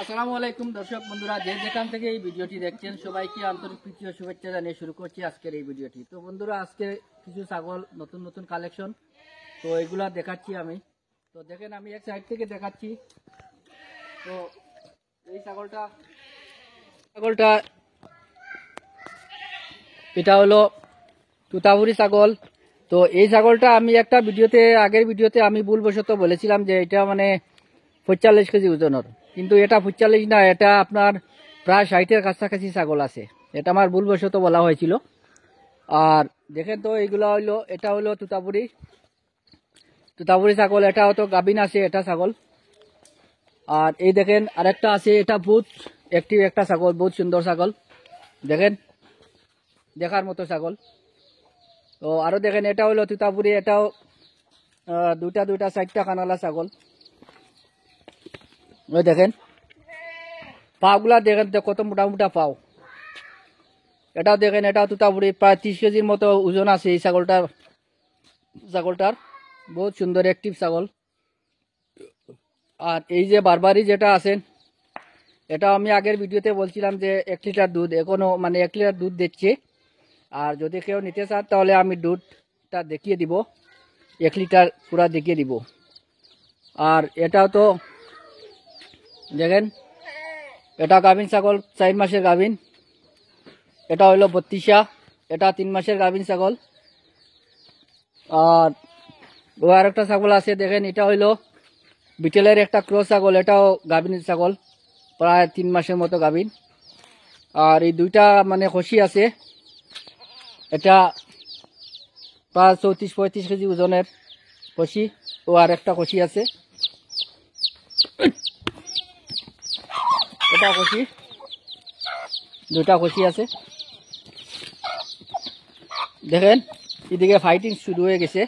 আসসালামু আলাইকুম দর্শক বন্ধুরা, যে যেখান থেকে এই ভিডিওটি দেখছেন সবাইকে আন্তরিক প্রীতি ও শুভেচ্ছা জানিয়ে শুরু করছি আজকের এই ভিডিওটি। তো বন্ধুরা, আজকে কিছু ছাগল নতুন নতুন কালেকশন, তো এগুলা দেখাচ্ছি আমি। তো দেখেন, আমি এক সাইড থেকে দেখাচ্ছি। তো এই ছাগলটা এটা হলো তুতাপুরি ছাগল। তো এই ছাগলটা আমি একটা আগের ভিডিওতে আমি ভুলবশত বলেছিলাম যে এটা মানে 45 কেজি ওজনের, কিন্তু এটা 45 না, এটা আপনার প্রায় 60-এর কাছাকাছি ছাগল আছে। এটা আমার ভুলবশত বলা হয়েছিল। আর দেখেন তো, এইগুলো হইলো, এটা হলো তুতাপুরি ছাগল। এটা হয়তো গাভিন আছে এটা ছাগল। আর এই দেখেন আরেকটা আছে, এটা বহুত অ্যাক্টিভ একটা ছাগল, বহুত সুন্দর ছাগল, দেখেন দেখার মতো ছাগল। তো আরো দেখেন, এটা হলো তুতাপুরি, এটাও দুটা 4টা কানালা ছাগল। ওই দেখেন পাগুলা দেখেন তো কত মোটা মোটা পাও। এটাও দেখেন, এটাও তুতাপুরি, প্রায় 30 কেজির মতো ওজন আছে এই ছাগলটার। বহুত সুন্দর অ্যাক্টিভ ছাগল। আর এই যে বারবারি যেটা আছেন, এটা আমি আগের ভিডিওতে বলছিলাম যে 1 লিটার দুধ, এখনো মানে 1 লিটার দুধ দিচ্ছে। আর যদি কেউ নিতে চান তাহলে আমি দুধটা দেখিয়ে দিব, 1 লিটার পুরা দেখিয়ে দিব। আর এটাও তো দেখেন, এটা গাভিন ছাগল, 4 মাসের গাভিন। এটা হইলো 32, এটা 3 মাসের গাভিন ছাগল। আর ও আরেকটা ছাগল আছে, দেখেন এটা হইলো বিটেলের একটা ক্রস ছাগল, এটাও গাভিন ছাগল, প্রায় 3 মাসের মতো গাভিন। আর এই দুইটা মানে খসি আছে, এটা প্রায় 34-35 কেজি ওজনের খসি। ও আর একটা খসি আছে, এটা খসি, দুটা খসি আছে। দেখেন এদিকে ফাইটিং শুরু হয়ে গেছে,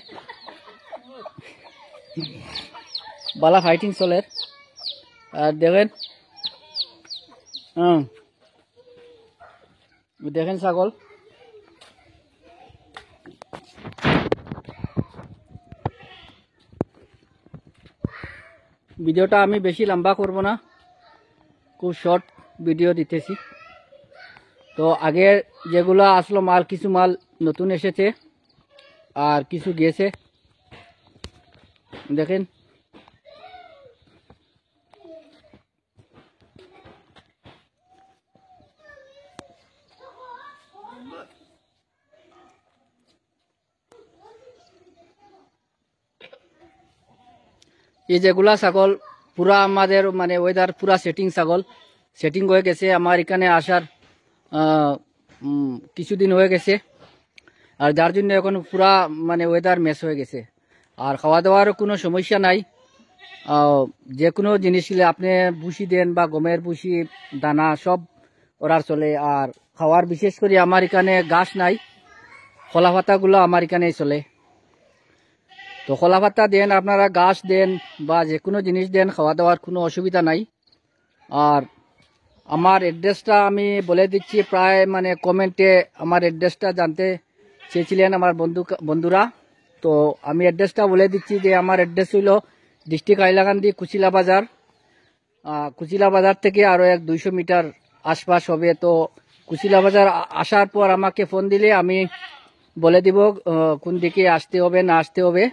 বালা ফাইটিং চলে। আর দেখেন দেখেন ছাগল। ভিডিওটা আমি বেশি লম্বা করব না, খুব শর্ট ভিডিও দিতেছি। তো আগে যেগুলো আসলো মাল, কিছু মাল নতুন এসেছে আর কিছু গিয়েছে, দেখেন। এই যেগুলা ছাগল পুরা আমাদের মানে ওয়েদার পুরা সেটিং হয়ে গেছে। আমার এখানে আসার কিছুদিন হয়ে গেছে, আর যার জন্য এখন পুরা মানে ওয়েদার মেস হয়ে গেছে। আর খাওয়া দাওয়ারও কোনো সমস্যা নাই। যে কোনো জিনিস আপনি ভুসি দেন বা গমের ভুসি, দানা সব ওরার চলে। আর খাওয়ার বিশেষ করে আমার এখানে ঘাস নাই, খোলা পাতাগুলো আমার এখানেই চলে। তো খোলা পাতা দেন, আপনারা ঘাস দেন বা যে কোনো জিনিস দেন, খাওয়া দাওয়ার কোনো অসুবিধা নাই। আর আমার অ্যাড্রেসটা আমি বলে দিচ্ছি, প্রায় মানে কমেন্টে আমার অ্যাড্রেসটা জানতে চেয়েছিলেন আমার বন্ধুরা। তো আমি অ্যাড্রেসটা বলে দিচ্ছি যে আমার অ্যাড্রেস হইল ডিস্ট্রিক্ট হাইলাকান্দি, কুচিলা বাজার। কুচিলা বাজার থেকে আরও 200 মিটার আশপাশ হবে। তো কুচিলা বাজার আসার পর আমাকে ফোন দিলে আমি বলে দিব কোন দিকে আসতে হবে না আসতে হবে।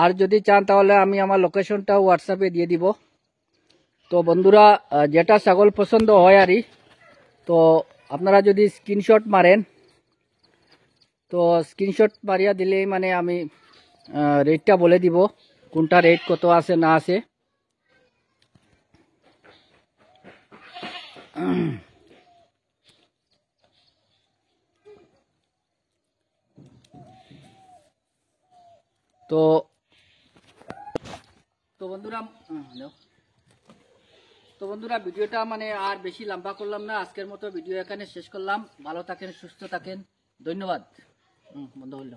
আর যদি চান তাহলে আমি আমার লোকেশনটাও হোয়াটসঅ্যাপে দিয়ে দিব। তো বন্ধুরা, যেটা ছাগল পছন্দ হয় আরই, তো আপনারা যদি স্ক্রিনশট মারেন, তো স্ক্রিনশট মারিয়া দিলেই মানে আমি রেটটা বলে দিব, কোনটা রেট কত আছে না আছে। তো বন্ধুরা ভিডিওটা মানে আর বেশি লম্বা করলাম না, আজকের মতো ভিডিও এখানে শেষ করলাম। ভালো থাকেন, সুস্থ থাকেন, ধন্যবাদ। বন্ধ হইল।